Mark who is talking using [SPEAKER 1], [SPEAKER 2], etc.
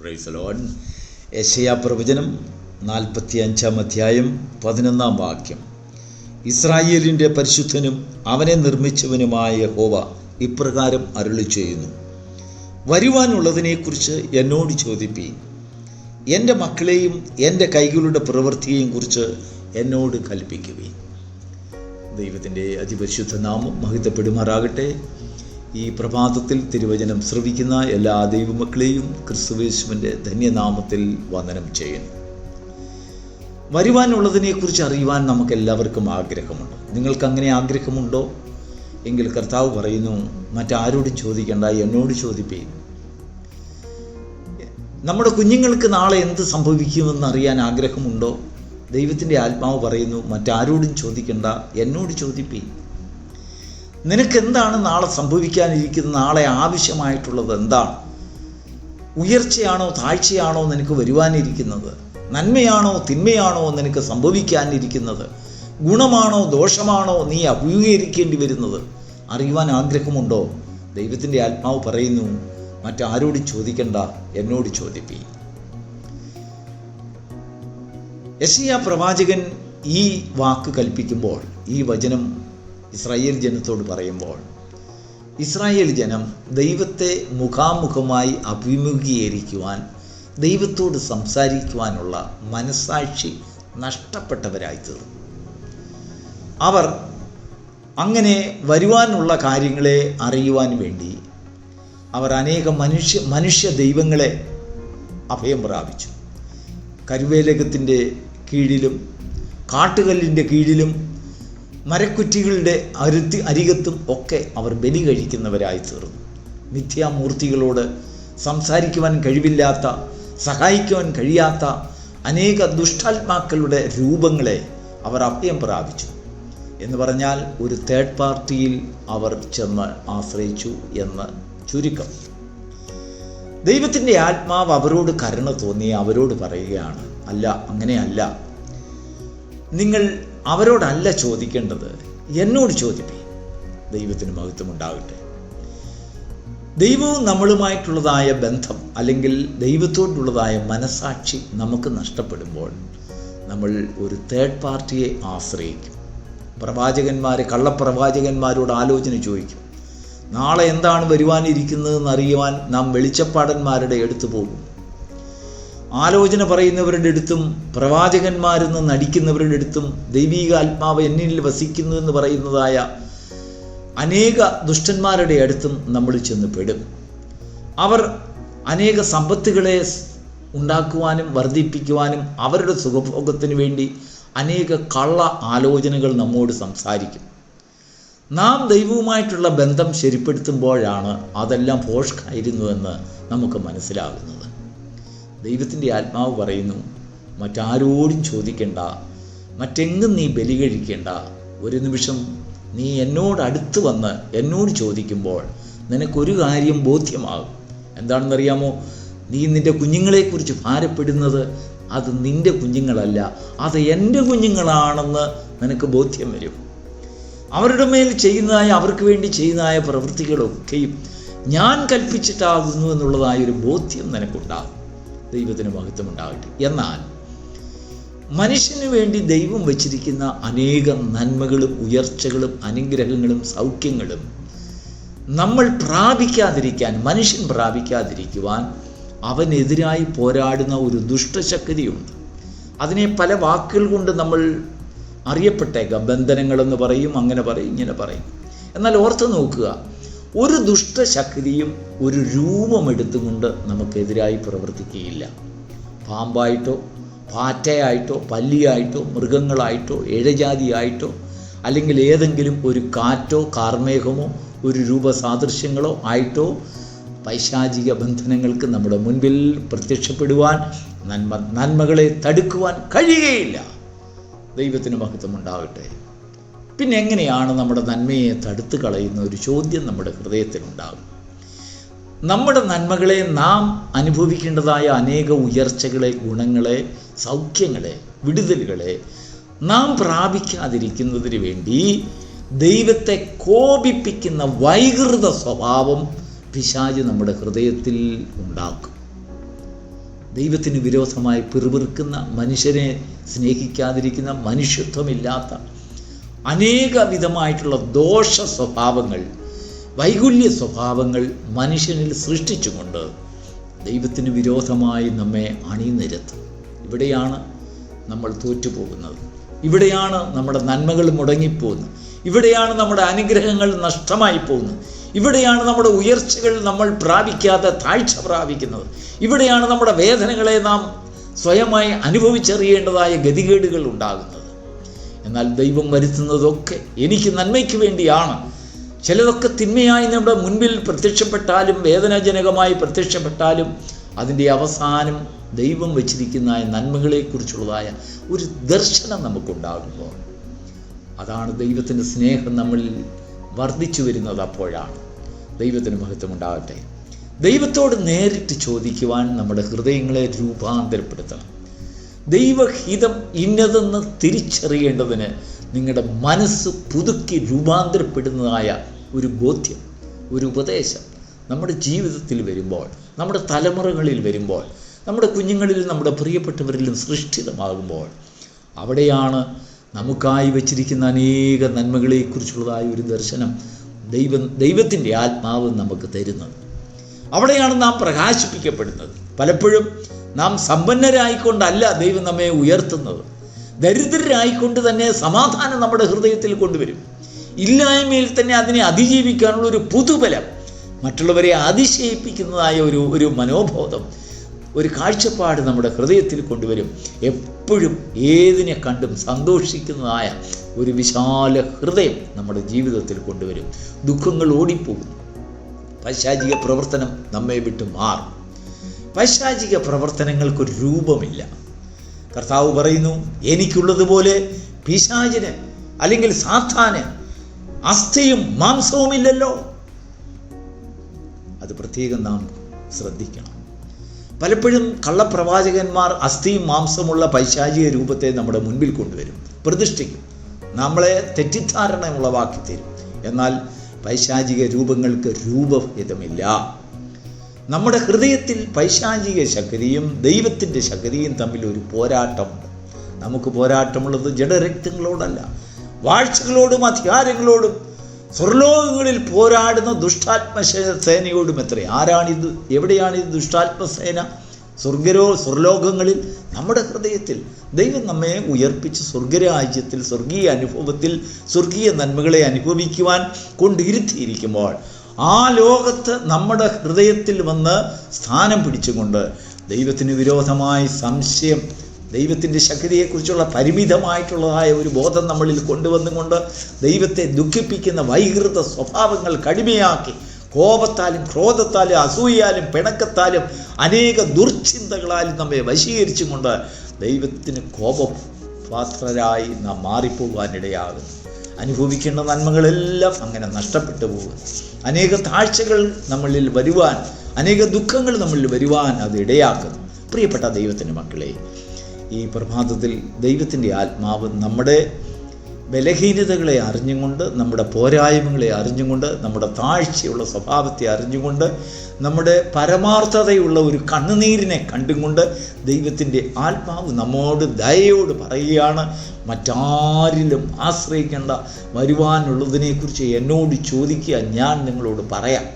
[SPEAKER 1] Praise Lord. യെശയ്യാ പ്രവചനം 45-ാം അധ്യായം 11-ാം വാക്യം. ഇസ്രായേലിൻ്റെ പരിശുദ്ധനും അവനെ നിർമ്മിച്ചവനുമായ യഹോവ ഇപ്രകാരം അരുളിച്ചെയ്യുന്നു: വരുവാനുള്ളതിനെക്കുറിച്ച് എന്നോട് ചോദിപ്പീൻ, എൻ്റെ മക്കളെയും എൻ്റെ കൈകളുടെ പ്രവൃത്തിയെയും കുറിച്ച് എന്നോട് കൽപ്പിക്കുവീൻ. ദൈവത്തിൻ്റെ അതിപരിശുദ്ധ നാമം മഹിതപ്പെടുമാറാകട്ടെ. ഈ പ്രഭാതത്തിൽ തിരുവചനം ശ്രവിക്കുന്ന എല്ലാ ദൈവമക്കളെയും ക്രിസ്തുയേശുവിൻ്റെ ധന്യനാമത്തിൽ വന്ദനം ചെയ്യുന്നു. വരുവാനുള്ളതിനെക്കുറിച്ച് അറിയുവാൻ നമുക്കെല്ലാവർക്കും ആഗ്രഹമുണ്ട്. നിങ്ങൾക്കങ്ങനെ ആഗ്രഹമുണ്ടോ എങ്കിൽ കർത്താവ് പറയുന്നു, മറ്റാരോടും ചോദിക്കേണ്ട, എന്നോട് ചോദിപ്പീൻ. നമ്മുടെ കുഞ്ഞുങ്ങൾക്ക് നാളെ എന്ത് സംഭവിക്കുമെന്ന് അറിയാൻ ആഗ്രഹമുണ്ടോ? ദൈവത്തിൻ്റെ ആത്മാവ് പറയുന്നു, മറ്റാരോടും ചോദിക്കേണ്ട, എന്നോട് ചോദിപ്പീൻ. നിനക്കെന്താണ് നാളെ സംഭവിക്കാനിരിക്കുന്നത്? നാളെ ആവശ്യമായിട്ടുള്ളത് എന്താണ്? ഉയർച്ചയാണോ താഴ്ചയാണോ നിനക്ക് വരുവാനിരിക്കുന്നത്? നന്മയാണോ തിന്മയാണോ നിനക്ക് സംഭവിക്കാനിരിക്കുന്നത്? ഗുണമാണോ ദോഷമാണോ നീ അഭിമുഖീകരിക്കേണ്ടി വരുന്നത്? അറിയുവാൻ ആഗ്രഹമുണ്ടോ? ദൈവത്തിൻ്റെ ആത്മാവ് പറയുന്നു, മറ്റാരോടും ചോദിക്കണ്ട, എന്നോട് ചോദിപ്പീൻ. യെശയ്യാ പ്രവാചകൻ ഈ വാക്ക് കൽപ്പിക്കുമ്പോൾ, ഈ വചനം ഇസ്രായേൽ ജനത്തോട് പറയുമ്പോൾ, ഇസ്രായേൽ ജനം ദൈവത്തെ മുഖാമുഖമായി അഭിമുഖീകരിക്കുവാൻ, ദൈവത്തോട് സംസാരിക്കുവാനുള്ള മനസ്സാക്ഷി നഷ്ടപ്പെട്ടവരായി തീർന്നു. അവർ അങ്ങനെ വരുവാനുള്ള കാര്യങ്ങളെ അറിയുവാൻ വേണ്ടി അവർ അനേകം മനുഷ്യ ദൈവങ്ങളെ അഭയം പ്രാപിച്ചു. കരുവേലകത്തിൻ്റെ കീഴിലും കാട്ടുകല്ലിൻ്റെ കീഴിലും മരക്കുറ്റികളുടെ അരികത്തും ഒക്കെ അവർ ബലി കഴിക്കുന്നവരായി തീർന്നു. മിഥ്യാമൂർത്തികളോട് സംസാരിക്കുവാൻ കഴിവില്ലാത്ത, സഹായിക്കുവാൻ കഴിയാത്ത അനേക ദുഷ്ടാത്മാക്കളുടെ രൂപങ്ങളെ അവർ അഭയം പ്രാപിച്ചു. എന്ന് പറഞ്ഞാൽ ഒരു തേർഡ് പാർട്ടിയിൽ അവർ ചെന്ന് ആശ്രയിച്ചു എന്ന് ചുരുക്കം. ദൈവത്തിൻ്റെ ആത്മാവ് അവരോട് കരുണ തോന്നി അവരോട് പറയുകയാണ്, അല്ല, അങ്ങനെയല്ല, നിങ്ങൾ അവരോടല്ല ചോദിക്കേണ്ടത്, എന്നോട് ചോദിപ്പീൻ. ദൈവത്തിന് മഹത്വം ഉണ്ടാകട്ടെ. ദൈവവും നമ്മളുമായിട്ടുള്ളതായ ബന്ധം അല്ലെങ്കിൽ ദൈവത്തോടുള്ളതായ മനസാക്ഷി നമുക്ക് നഷ്ടപ്പെടുമ്പോൾ നമ്മൾ ഒരു തേർഡ് പാർട്ടിയെ ആശ്രയിക്കും. കള്ളപ്രവാചകന്മാരോട് ആലോചന ചോദിക്കും. നാളെ എന്താണ് വരുവാനിരിക്കുന്നതെന്ന് അറിയുവാൻ നാം വെളിച്ചപ്പാടന്മാരുടെ അടുത്ത് പോകും. ആലോചന പറയുന്നവരുടെ അടുത്തും പ്രവാചകന്മാരെന്ന് നടിക്കുന്നവരുടെ അടുത്തും ദൈവീക ആത്മാവ് എന്നിൽ വസിക്കുന്നു എന്ന് പറയുന്നതായ അനേക ദുഷ്ടന്മാരുടെ അടുത്തും നമ്മൾ ചെന്ന് പെടും. അവർ അനേക സമ്പത്തുകളെ ഉണ്ടാക്കുവാനും വർദ്ധിപ്പിക്കുവാനും അവരുടെ സുഖഭോഗത്തിന് വേണ്ടി അനേക കള്ള ആലോചനകൾ നമ്മോട് സംസാരിക്കും. നാം ദൈവവുമായിട്ടുള്ള ബന്ധം ശരിപ്പെടുത്തുമ്പോഴാണ് അതെല്ലാം ഭോഷ്കായിരുന്നുവെന്ന് നമുക്ക് മനസ്സിലാകുന്നത്. ദൈവത്തിൻ്റെ ആത്മാവ് പറയുന്നു, മറ്റാരോടും ചോദിക്കേണ്ട, മറ്റെങ്ങും നീ ബലി കഴിക്കേണ്ട. ഒരു നിമിഷം നീ എന്നോട് അടുത്ത് വന്ന് എന്നോട് ചോദിക്കുമ്പോൾ നിനക്കൊരു കാര്യം ബോധ്യമാകും. എന്താണെന്നറിയാമോ? നീ നിൻ്റെ കുഞ്ഞുങ്ങളെക്കുറിച്ച് ഭാരപ്പെടുന്നത് അത് നിൻ്റെ കുഞ്ഞുങ്ങളല്ല, അത് എൻ്റെ കുഞ്ഞുങ്ങളാണെന്ന് നിനക്ക് ബോധ്യം വരും. അവരുടെ മേൽ ചെയ്യുന്നതായ, അവർക്ക് വേണ്ടി ചെയ്യുന്നതായ പ്രവൃത്തികളൊക്കെയും ഞാൻ കൽപ്പിച്ചിട്ടാകുന്നു എന്നുള്ളതായൊരു ബോധ്യം നിനക്കുണ്ടാകും. ദൈവത്തിന് മഹത്വം ഉണ്ടാകട്ടെ. എന്നാൽ മനുഷ്യന് വേണ്ടി ദൈവം വച്ചിരിക്കുന്ന അനേകം നന്മകളും ഉയർച്ചകളും അനുഗ്രഹങ്ങളും സൗഖ്യങ്ങളും നമ്മൾ പ്രാപിക്കാതിരിക്കാൻ, മനുഷ്യൻ പ്രാപിക്കാതിരിക്കുവാൻ അവനെതിരായി പോരാടുന്ന ഒരു ദുഷ്ടശക്തിയുണ്ട്. അതിനെ പല വാക്കുകൾ കൊണ്ട് നമ്മൾ അറിയപ്പെട്ടേക്കാം. ബന്ധനങ്ങളെന്ന് പറയും, അങ്ങനെ പറയും, ഇങ്ങനെ പറയും. എന്നാൽ ഓർത്ത് നോക്കുക, ഒരു ദുഷ്ടശക്തിയും ഒരു രൂപമെടുത്തുകൊണ്ട് നമുക്കെതിരായി പ്രവർത്തിക്കുകയില്ല. പാമ്പായിട്ടോ പാറ്റയായിട്ടോ പല്ലിയായിട്ടോ മൃഗങ്ങളായിട്ടോ ഇഴജാതിയായിട്ടോ അല്ലെങ്കിൽ ഏതെങ്കിലും ഒരു കാറ്റോ കാർമേഘമോ ഒരു രൂപസാദൃശ്യങ്ങളോ ആയിട്ടോ പൈശാചിക ബന്ധനങ്ങൾക്ക് നമ്മുടെ മുൻപിൽ പ്രത്യക്ഷപ്പെടുവാൻ, നന്മകളെ തടുക്കുവാൻ കഴിയുകയില്ല. ദൈവത്തിന് മഹത്വം ഉണ്ടാകട്ടെ. പിന്നെ എങ്ങനെയാണ് നമ്മുടെ നന്മയെ തടുത്തു കളയുന്ന ഒരു ചോദ്യം നമ്മുടെ ഹൃദയത്തിലുണ്ടാകും. നമ്മുടെ നന്മകളെ, നാം അനുഭവിക്കേണ്ടതായ അനേക ഉയർച്ചകളെ, ഗുണങ്ങളെ, സൗഖ്യങ്ങളെ, വിടുതലുകളെ നാം പ്രാപിക്കാതിരിക്കുന്നതിന് വേണ്ടി ദൈവത്തെ കോപിപ്പിക്കുന്ന വൈകൃത സ്വഭാവം പിശാച് നമ്മുടെ ഹൃദയത്തിൽ ഉണ്ടാക്കും. ദൈവത്തിന് വിരോധമായി പിറുപിറുക്കുന്ന, മനുഷ്യനെ സ്നേഹിക്കാതിരിക്കുന്ന, മനുഷ്യത്വമില്ലാത്ത അനേക വിധമായിട്ടുള്ള ദോഷ സ്വഭാവങ്ങൾ, വൈകുല്യ സ്വഭാവങ്ങൾ മനുഷ്യനിൽ സൃഷ്ടിച്ചുകൊണ്ട് ദൈവത്തിന് വിരോധമായി നമ്മെ അണിനിരത്തും. ഇവിടെയാണ് നമ്മൾ തോറ്റുപോകുന്നത്. ഇവിടെയാണ് നമ്മുടെ നന്മകൾ മുടങ്ങിപ്പോകുന്നത്. ഇവിടെയാണ് നമ്മുടെ അനുഗ്രഹങ്ങൾ നഷ്ടമായി പോകുന്നത്. ഇവിടെയാണ് നമ്മുടെ ഉയർച്ചകൾ നമ്മൾ പ്രാപിക്കാതെ താഴ്ച പ്രാപിക്കുന്നത്. ഇവിടെയാണ് നമ്മുടെ വേദനകളെ നാം സ്വയമായി അനുഭവിച്ചറിയേണ്ടതായ ഗതികേടുകൾ ഉണ്ടാകുന്നത്. എന്നാൽ ദൈവം വരുത്തുന്നതൊക്കെ എനിക്ക് നന്മയ്ക്ക് വേണ്ടിയാണ്. ചിലതൊക്കെ തിന്മയായി നമ്മുടെ മുൻപിൽ പ്രത്യക്ഷപ്പെട്ടാലും, വേദനാജനകമായി പ്രത്യക്ഷപ്പെട്ടാലും, അതിൻ്റെ അവസാനം ദൈവം വച്ചിരിക്കുന്ന നന്മകളെക്കുറിച്ചുള്ളതായ ഒരു ദർശനം നമുക്കുണ്ടാകുമ്പോൾ അതാണ് ദൈവത്തിൻ്റെ സ്നേഹം നമ്മളിൽ വർദ്ധിച്ചു വരുന്നത്. അപ്പോഴാണ്. ദൈവത്തിന് മഹത്വം ഉണ്ടാകട്ടെ. ദൈവത്തോട് നേരിട്ട് ചോദിക്കുവാൻ നമ്മുടെ ഹൃദയങ്ങളെ രൂപാന്തരപ്പെടുത്തണം. ദൈവഹിതം ഇന്നതെന്ന് തിരിച്ചറിയേണ്ടതിന് നിങ്ങളുടെ മനസ്സ് പുതുക്കി രൂപാന്തരപ്പെടുന്നതായ ഒരു ബോധ്യം, ഒരു ഉപദേശം നമ്മുടെ ജീവിതത്തിൽ വരുമ്പോൾ, നമ്മുടെ തലമുറകളിൽ വരുമ്പോൾ, നമ്മുടെ കുഞ്ഞുങ്ങളിലും നമ്മുടെ പ്രിയപ്പെട്ടവരിലും സൃഷ്ടിതമാകുമ്പോൾ അവിടെയാണ് നമുക്കായി വച്ചിരിക്കുന്ന അനേക നന്മകളെക്കുറിച്ചുള്ളതായ ഒരു ദർശനം ദൈവത്തിൻ്റെ ആത്മാവ് നമുക്ക് തരുന്നത്. അവിടെയാണ് നാം പ്രകാശിപ്പിക്കപ്പെടുന്നത്. പലപ്പോഴും നാം സമ്പന്നരായിക്കൊണ്ടല്ല ദൈവം നമ്മെ ഉയർത്തുന്നത്. ദരിദ്രരായിക്കൊണ്ട് തന്നെ സമാധാനം നമ്മുടെ ഹൃദയത്തിൽ കൊണ്ടുവരും. ഇല്ലായ്മയിൽ തന്നെ അതിനെ അതിജീവിക്കാനുള്ള ഒരു പുതുബലം, മറ്റുള്ളവരെ അതിശയിപ്പിക്കുന്നതായ ഒരു മനോബോധം, ഒരു കാഴ്ചപ്പാട് നമ്മുടെ ഹൃദയത്തിൽ കൊണ്ടുവരും. എപ്പോഴും ഏതിനെ കണ്ടും സന്തോഷിക്കുന്നതായ ഒരു വിശാല ഹൃദയം നമ്മുടെ ജീവിതത്തിൽ കൊണ്ടുവരും. ദുഃഖങ്ങൾ ഓടിപ്പോകും. പൈശാചിക പ്രവർത്തനം നമ്മെ വിട്ട് മാറും. പൈശാചിക പ്രവർത്തനങ്ങൾക്കൊരു രൂപമില്ല. കർത്താവ് പറയുന്നു, എനിക്കുള്ളതുപോലെ പിശാചിന് അല്ലെങ്കിൽ സാത്താന് അസ്ഥിയും മാംസവുമില്ലല്ലോ. അത് പ്രത്യേകം നാം ശ്രദ്ധിക്കണം. പലപ്പോഴും കള്ളപ്രവാചകന്മാർ അസ്ഥിയും മാംസമുള്ള പൈശാചിക രൂപത്തെ നമ്മുടെ മുൻപിൽ കൊണ്ടുവരും, പ്രതിഷ്ഠിക്കും, നമ്മളെ തെറ്റിദ്ധാരണ ഉളവാക്കി തരും. എന്നാൽ പൈശാചിക രൂപങ്ങൾക്ക് രൂപഭേദമില്ല. നമ്മുടെ ഹൃദയത്തിൽ പൈശാചിക ശക്തിയും ദൈവത്തിൻ്റെ ശക്തിയും തമ്മിൽ ഒരു പോരാട്ടമുണ്ട്. നമുക്ക് പോരാട്ടമുള്ളത് ജഡരക്തങ്ങളോടല്ല, വാഴ്ചകളോടും അധികാരങ്ങളോടും സ്വർലോകങ്ങളിൽ പോരാടുന്ന ദുഷ്ടാത്മസേനയോടും എത്ര. ആരാണിത്? എവിടെയാണിത് ദുഷ്ടാത്മസേന? സ്വർലോകങ്ങളിൽ, നമ്മുടെ ഹൃദയത്തിൽ. ദൈവം നമ്മെ ഉയർപ്പിച്ച് സ്വർഗരാജ്യത്തിൽ, സ്വർഗീയ അനുഭവത്തിൽ, സ്വർഗീയ നന്മകളെ അനുഭവിക്കുവാൻ കൊണ്ടിരുത്തിയിരിക്കുമ്പോൾ ആ ലോകത്ത് നമ്മുടെ ഹൃദയത്തിൽ വന്ന് സ്ഥാനം പിടിച്ചുകൊണ്ട് ദൈവത്തിന് വിരോധമായി സംശയം, ദൈവത്തിൻ്റെ ശക്തിയെക്കുറിച്ചുള്ള പരിമിതമായിട്ടുള്ളതായ ഒരു ബോധം നമ്മളിൽ കൊണ്ടുവന്നുകൊണ്ട് ദൈവത്തെ ദുഃഖിപ്പിക്കുന്ന വൈകൃത സ്വഭാവങ്ങൾ കടിമയാക്കി, കോപത്താലും ക്രോധത്താലും അസൂയാലും പിണക്കത്താലും അനേക ദുർചിന്തകളാലും നമ്മെ വശീകരിച്ചും കൊണ്ട് ദൈവത്തിന് കോപപാത്രരായി നാം മാറിപ്പോകാനിടയാകുന്നു. അനുഭവിക്കേണ്ട നന്മകളെല്ലാം അങ്ങനെ നഷ്ടപ്പെട്ടു പോകും. അനേക താഴ്ചകൾ നമ്മളിൽ വരുവാൻ, അനേക ദുഃഖങ്ങൾ നമ്മളിൽ വരുവാൻ അത് ഇടയാക്കുന്നു. പ്രിയപ്പെട്ട ദൈവത്തിൻ്റെ മക്കളെ, ഈ പ്രഭാതത്തിൽ ദൈവത്തിൻ്റെ ആത്മാവ് നമ്മുടെ ബലഹീനതകളെ അറിഞ്ഞുകൊണ്ട്, നമ്മുടെ പോരായ്മകളെ അറിഞ്ഞുകൊണ്ട്, നമ്മുടെ താഴ്ചയുള്ള സ്വഭാവത്തെ അറിഞ്ഞുകൊണ്ട്, നമ്മുടെ പരമാർത്ഥതയുള്ള ഒരു കണ്ണുനീരിനെ കണ്ടുകൊണ്ട് ദൈവത്തിൻ്റെ ആത്മാവ് നമ്മോട് ദയയോട് പറയുകയാണ്, മറ്റാരിലും ആശ്രയിക്കേണ്ട, വരുവാനുള്ളതിനെക്കുറിച്ച് എന്നോട് ചോദിക്കുക, ഞാൻ നിങ്ങളോട് പറയാം.